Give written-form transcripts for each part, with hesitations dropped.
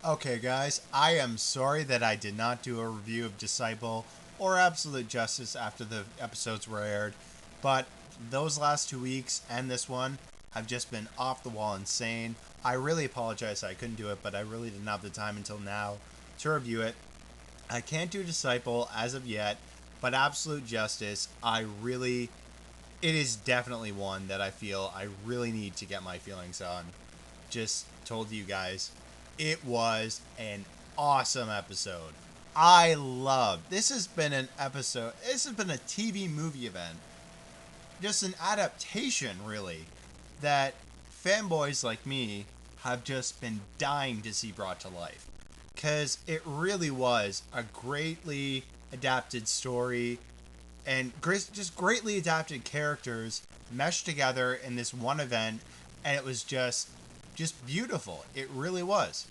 Okay, guys, I am sorry that I did not do a review of Disciple or Absolute Justice after the episodes were aired, but those last 2 weeks and this one have just been off the wall insane. I really apologize I couldn't do it, but I really didn't have the time until now to review it. I can't do Disciple as of yet, but Absolute Justice, it is definitely one that I feel I really need to get my feelings on. Just told you guys, it was an awesome episode. I love this. Has been an episode. This has been a TV movie event, just an adaptation, really, that fanboys like me have just been dying to see brought to life. Because it really was a greatly adapted story and just greatly adapted characters meshed together in this one event, and it was just beautiful. It really was.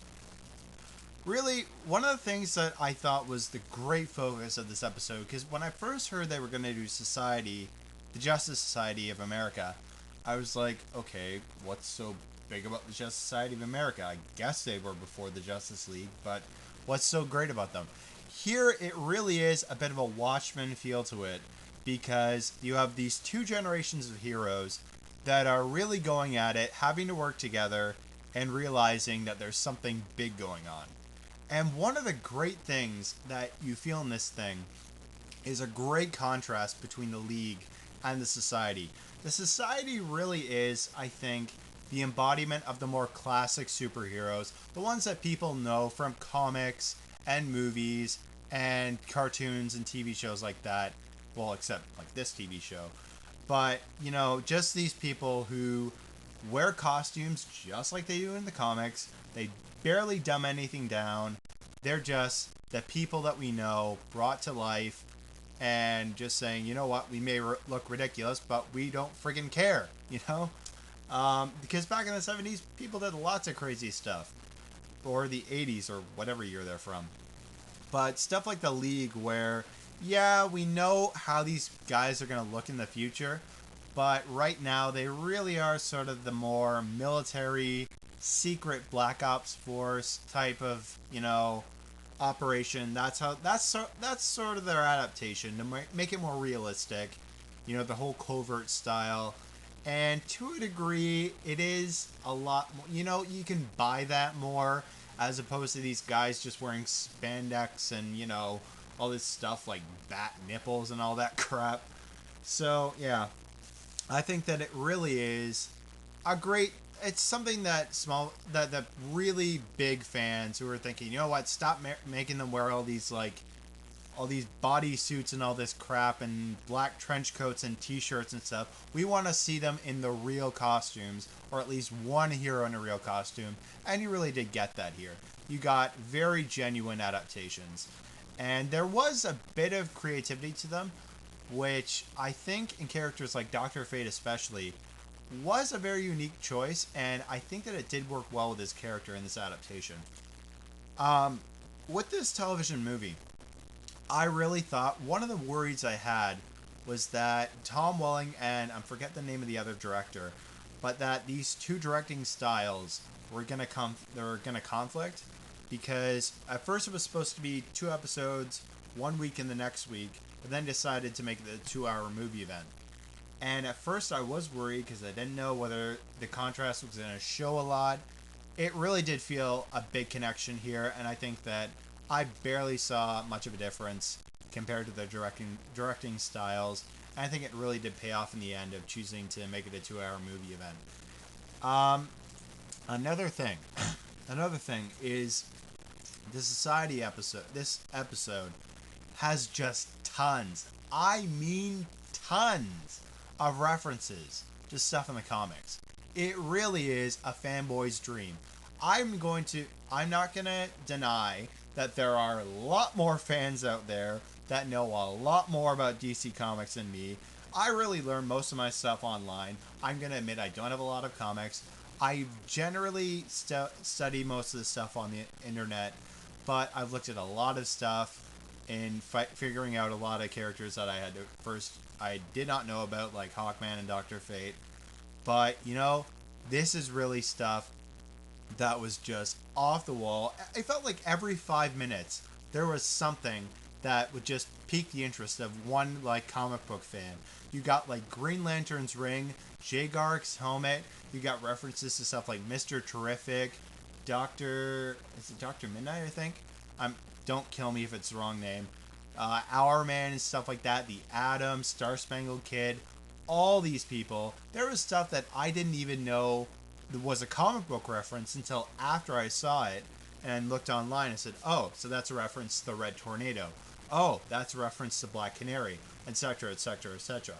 Really, one of the things that I thought was the great focus of this episode, because when I first heard they were going to do Society, the Justice Society of America, I was like, okay, what's so big about the Justice Society of America? I guess they were before the Justice League, but what's so great about them? Here, it really is a bit of a Watchmen feel to it, because you have these two generations of heroes that are really going at it, having to work together, and realizing that there's something big going on. And one of the great things that you feel in this thing is a great contrast between the League and the Society. The Society really is, I think, the embodiment of the more classic superheroes, the ones that people know from comics and movies and cartoons and TV shows like that. Well, except like this TV show. But, just these people who wear costumes just like they do in the comics. They barely dumb anything down. They're just the people that we know brought to life and just saying, you know what, we may look ridiculous, but we don't friggin' care, Because back in the 70s, people did lots of crazy stuff. Or the 80s, or whatever year they're from. But stuff like the League, where, yeah, we know how these guys are going to look in the future, but right now they really are sort of the more military, secret black ops force type of, operation. That's sort of their adaptation to make it more realistic. The whole covert style. And to a degree, it is a lot more. You can buy that more as opposed to these guys just wearing spandex and all this stuff like bat nipples and all that crap. So yeah, I think that it really is a great. It's something that that really big fans who are thinking, you know what, stop making them wear all these body suits and all this crap and black trench coats and t-shirts and stuff. We want to see them in the real costumes, or at least one hero in a real costume, and you really did get that here. You got very genuine adaptations, and there was a bit of creativity to them, which I think in characters like Dr. Fate especially was a very unique choice, and I think that it did work well with his character in this adaptation. Um, with this television movie, I really thought one of the worries I had was that Tom Welling and I forget the name of the other director, but that these two directing styles were gonna conflict because at first it was supposed to be 2 episodes, 1 week in the next week, but then decided to make it a 2-hour movie event. And at first I was worried because I didn't know whether the contrast was going to show a lot. It really did feel a big connection here, and I think that I barely saw much of a difference compared to their directing styles. And I think it really did pay off in the end of choosing to make it a 2-hour movie event. Um, another thing, another thing is the Society episode. This episode has just tons. I mean tons of references to stuff in the comics. It really is a fanboy's dream. I'm not going to deny that there are a lot more fans out there that know a lot more about DC Comics than me. I really learn most of my stuff online. I'm going to admit I don't have a lot of comics. I generally study most of the stuff on the internet, but I've looked at a lot of stuff in figuring out a lot of characters that I did not know about, like Hawkman and Doctor Fate. But this is really stuff that was just off the wall. It felt like every 5 minutes there was something that would just pique the interest of one like comic book fan. You got like Green Lantern's ring, Jay Garrick's helmet. You got references to stuff like Mr. Terrific, Doctor Midnight, I think. Don't kill me if it's the wrong name. Our Man and stuff like that. The Atom, Star Spangled Kid, all these people. There was stuff that I didn't even know was a comic book reference until after I saw it and looked online and said, oh, so that's a reference to the Red Tornado. Oh, that's a reference to Black Canary, etc., etc., etc.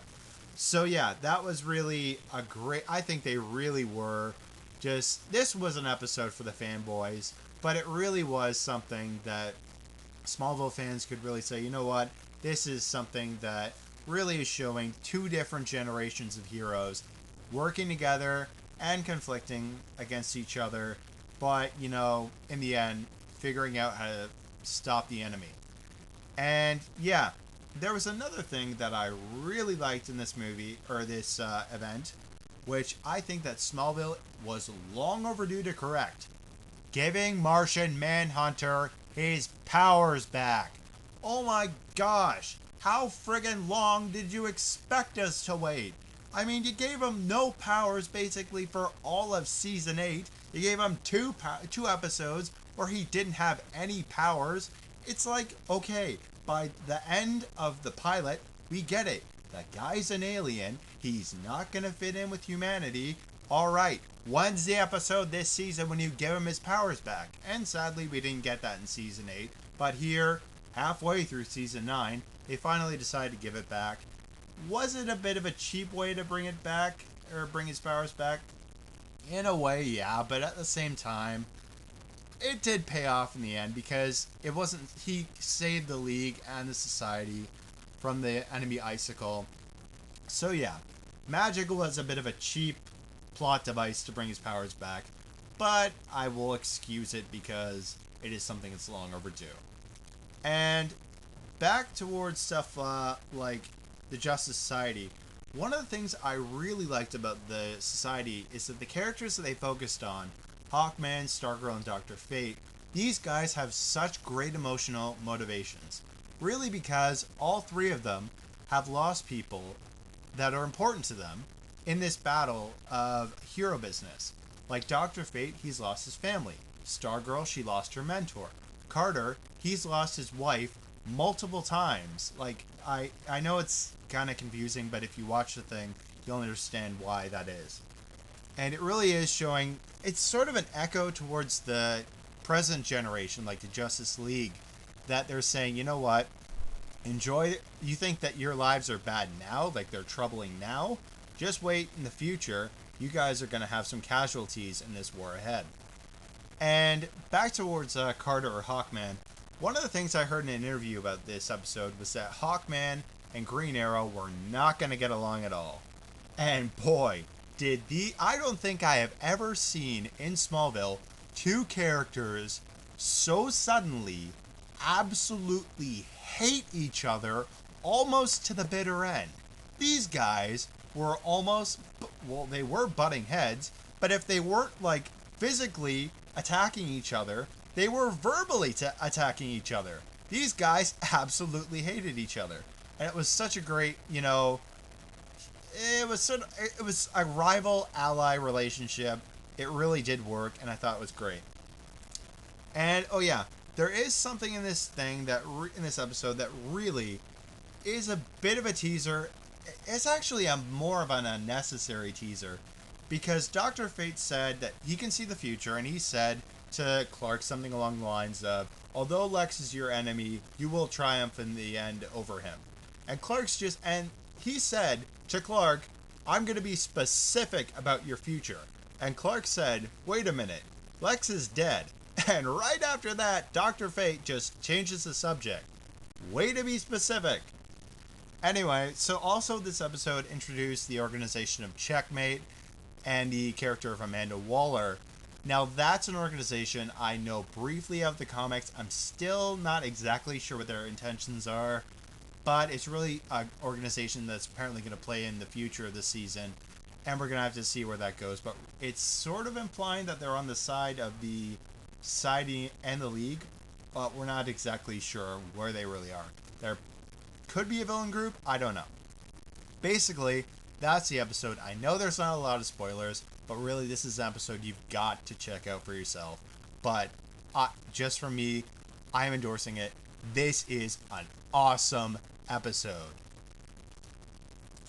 So yeah, that was really a great. I think they really were. Just this was an episode for the fanboys, but it really was something that Smallville fans could really say, you know what, this is something that really is showing two different generations of heroes working together and conflicting against each other, but, you know, in the end, figuring out how to stop the enemy. And yeah, there was another thing that I really liked in this movie, or this event, which I think that Smallville was long overdue to correct. Giving Martian Manhunter his powers back. Oh my gosh, how friggin' long did you expect us to wait? I mean, you gave him no powers basically for all of season 8. You gave him two episodes where he didn't have any powers. It's like, okay, by the end of the pilot, we get it. That guy's an alien. He's not going to fit in with humanity. All right, when's the episode this season when you give him his powers back? And sadly, we didn't get that in season 8. But here, halfway through season 9, they finally decided to give it back. Was it a bit of a cheap way to bring it back, or bring his powers back? In a way, yeah, but at the same time, it did pay off in the end because it wasn't. He saved the League and the Society from the enemy icicle. So yeah, magic was a bit of a cheap plot device to bring his powers back, but I will excuse it because it is something that's long overdue. And back towards stuff like the Justice Society, one of the things I really liked about the Society is that the characters that they focused on, Hawkman, Stargirl, and Dr. Fate, these guys have such great emotional motivations. Really because all three of them have lost people that are important to them in this battle of hero business. Like Dr. Fate, he's lost his family. Stargirl, she lost her mentor. Carter, he's lost his wife multiple times. Like, I know it's kind of confusing, but if you watch the thing, you'll understand why that is. And it really is showing, it's sort of an echo towards the present generation, like the Justice League, that they're saying, you know what, enjoy, you think that your lives are bad now, like they're troubling now? Just wait in the future, you guys are going to have some casualties in this war ahead. And back towards Carter or Hawkman, one of the things I heard in an interview about this episode was that Hawkman and Green Arrow were not going to get along at all. And boy, I don't think I have ever seen in Smallville two characters so suddenly absolutely hate each other almost to the bitter end. These guys were almost, well, they were butting heads, but if they weren't like physically attacking each other, they were verbally attacking each other. These guys absolutely hated each other. And it was such a great, it was a rival ally relationship. It really did work, and I thought it was great. And oh yeah, there is something in this thing in this episode that really is a bit of a teaser. It's actually more of an unnecessary teaser because Dr. Fate said that he can see the future, and he said to Clark something along the lines of, although Lex is your enemy, you will triumph in the end over him. And he said to Clark, I'm going to be specific about your future. And Clark said, wait a minute, Lex is dead. And right after that, Dr. Fate just changes the subject. Way to be specific. Anyway, so also this episode introduced the organization of Checkmate and the character of Amanda Waller. Now that's an organization I know briefly of the comics. I'm still not exactly sure what their intentions are, but it's really an organization that's apparently going to play in the future of the season. and we're gonna have to see where that goes. But it's sort of implying that they're on the side of the society and the League, but we're not exactly sure where they really are. There could be a villain group. I don't know. Basically, that's the episode. I know there's not a lot of spoilers, but really, this is an episode you've got to check out for yourself. But just from me, I am endorsing it. This is an awesome episode.